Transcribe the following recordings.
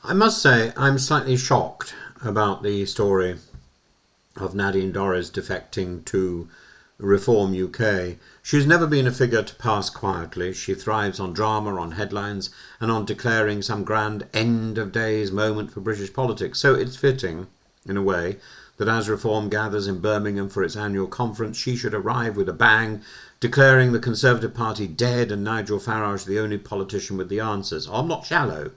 I must say I'm slightly shocked about the story of Nadine Dorries defecting to Reform UK. She's never been a figure to pass quietly. She thrives on drama, on headlines, and on declaring some grand end of days moment for British politics. So it's fitting, in a way, that as Reform gathers in Birmingham for its annual conference, she should arrive with a bang, declaring the Conservative Party dead and Nigel Farage the only politician with the answers. I'm not shallow.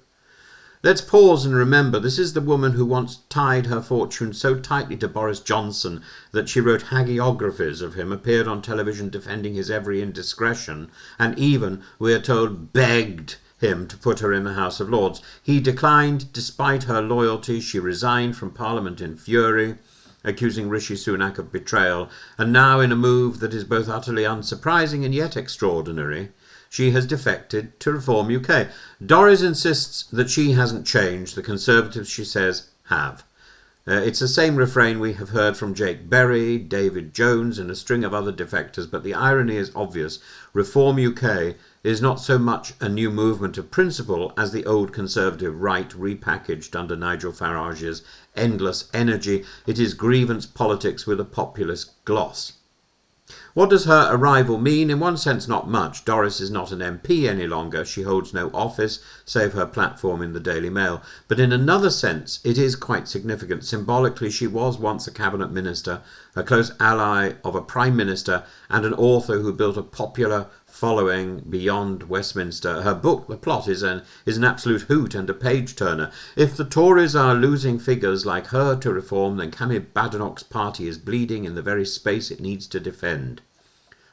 Let's pause and remember this is the woman who once tied her fortune so tightly to Boris Johnson that she wrote hagiographies of him, appeared on television defending his every indiscretion, and even, we are told, begged him to put her in the House of Lords. He declined. Despite her loyalty, she resigned from Parliament in fury, accusing Rishi Sunak of betrayal, and now, in a move that is both utterly unsurprising and yet extraordinary, she has defected to Reform UK. Doris insists that she hasn't changed. The Conservatives, she says, have. It's the same refrain we have heard from Jake Berry, David Jones and a string of other defectors, but the irony is obvious. Reform UK is not so much a new movement of principle as the old Conservative right repackaged under Nigel Farage's endless energy. It is grievance politics with a populist gloss. What does her arrival mean? In one sense, not much. Doris is not an MP any longer. She holds no office, save her platform in the Daily Mail. But in another sense, it is quite significant. Symbolically, she was once a cabinet minister, a close ally of a prime minister, and an author who built a popular following beyond Westminster. Her book, The Plot, is an absolute hoot and a page-turner. If the Tories are losing figures like her to Reform, then Camille Badenoch's party is bleeding in the very space it needs to defend,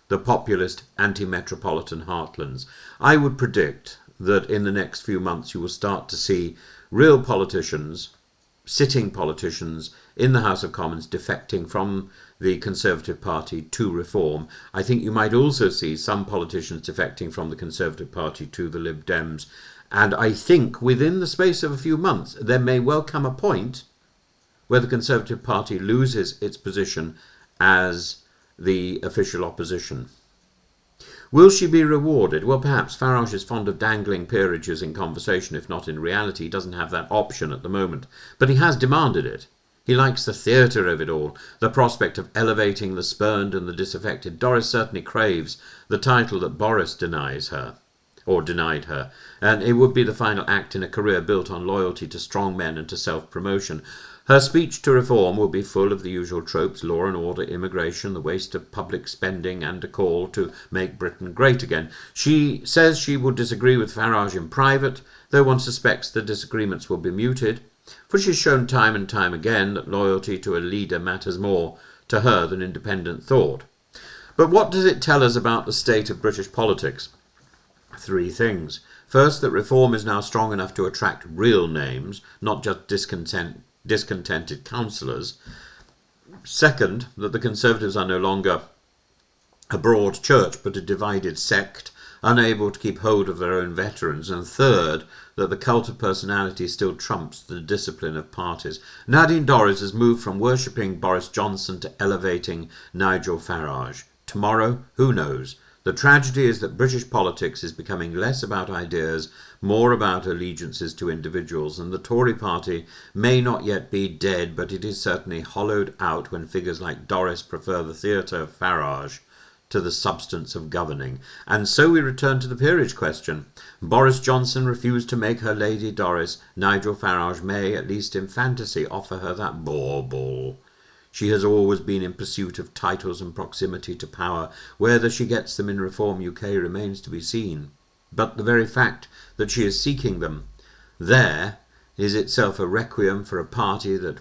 the populist anti-metropolitan heartlands. I would predict that in the next few months you will start to see real politicians, sitting politicians in the House of Commons defecting from the Conservative Party to Reform. I think you might also see some politicians defecting from the Conservative Party to the Lib Dems. And I think within the space of a few months, there may well come a point where the Conservative Party loses its position as the official opposition. Will she be rewarded? Well, perhaps. Farage is fond of dangling peerages in conversation, if not in reality. He doesn't have that option at the moment, but he has demanded it. He likes the theatre of it all, the prospect of elevating the spurned and the disaffected. Doris certainly craves the title that Boris denies her, or denied her, and it would be the final act in a career built on loyalty to strong men and to self-promotion. Her speech to Reform will be full of the usual tropes: law and order, immigration, the waste of public spending, and a call to make Britain great again. She says she will disagree with Farage in private, though one suspects the disagreements will be muted, for she's shown time and time again that loyalty to a leader matters more to her than independent thought. But what does it tell us about the state of British politics? Three things. First, that Reform is now strong enough to attract real names, not just discontented councillors. Second, that the Conservatives are no longer a broad church but a divided sect, unable to keep hold of their own veterans. And third, that the cult of personality still trumps the discipline of parties. Nadine Dorries has moved from worshipping Boris Johnson to elevating Nigel Farage. Tomorrow, who knows? The tragedy is that British politics is becoming less about ideas, more about allegiances to individuals, and the Tory party may not yet be dead, but it is certainly hollowed out when figures like Doris prefer the theatre of Farage to the substance of governing. And so we return to the peerage question. Boris Johnson refused to make her Lady Doris. Nigel Farage may, at least in fantasy, offer her that bauble. She has always been in pursuit of titles and proximity to power. Whether she gets them in Reform UK remains to be seen. But the very fact that she is seeking them there is itself a requiem for a party that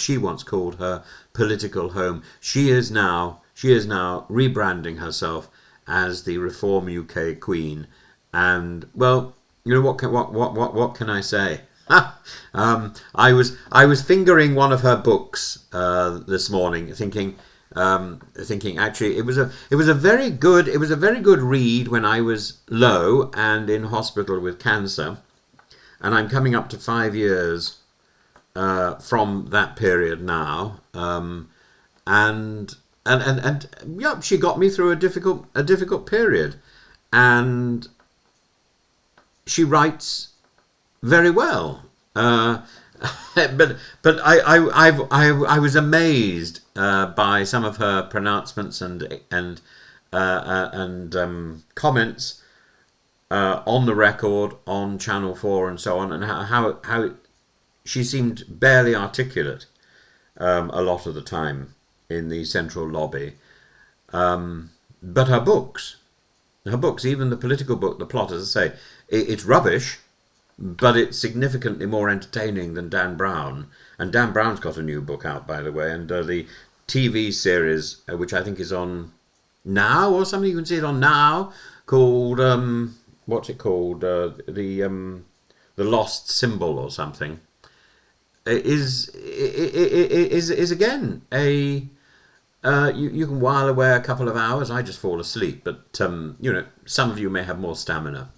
she once called her political home. She is now rebranding herself as the Reform UK Queen, and well, you know, what can I say? I was fingering one of her books this morning, thinking actually it was a very good read when I was low and in hospital with cancer, and I'm coming up to 5 years from that period now, and yeah, she got me through a difficult period, and she writes very well. But I was amazed by some of her pronouncements and comments on the record on Channel 4 and so on, and how she seemed barely articulate a lot of the time in the central lobby. But her books, even the political book, The Plot, as I say, it's rubbish, but it's significantly more entertaining than Dan Brown. And Dan Brown's got a new book out, by the way, and the TV series, which I think is on Now or something, you can see it on Now, called, what's it called? The Lost Symbol or something, is again a... you can while away a couple of hours. I just fall asleep, but some of you may have more stamina.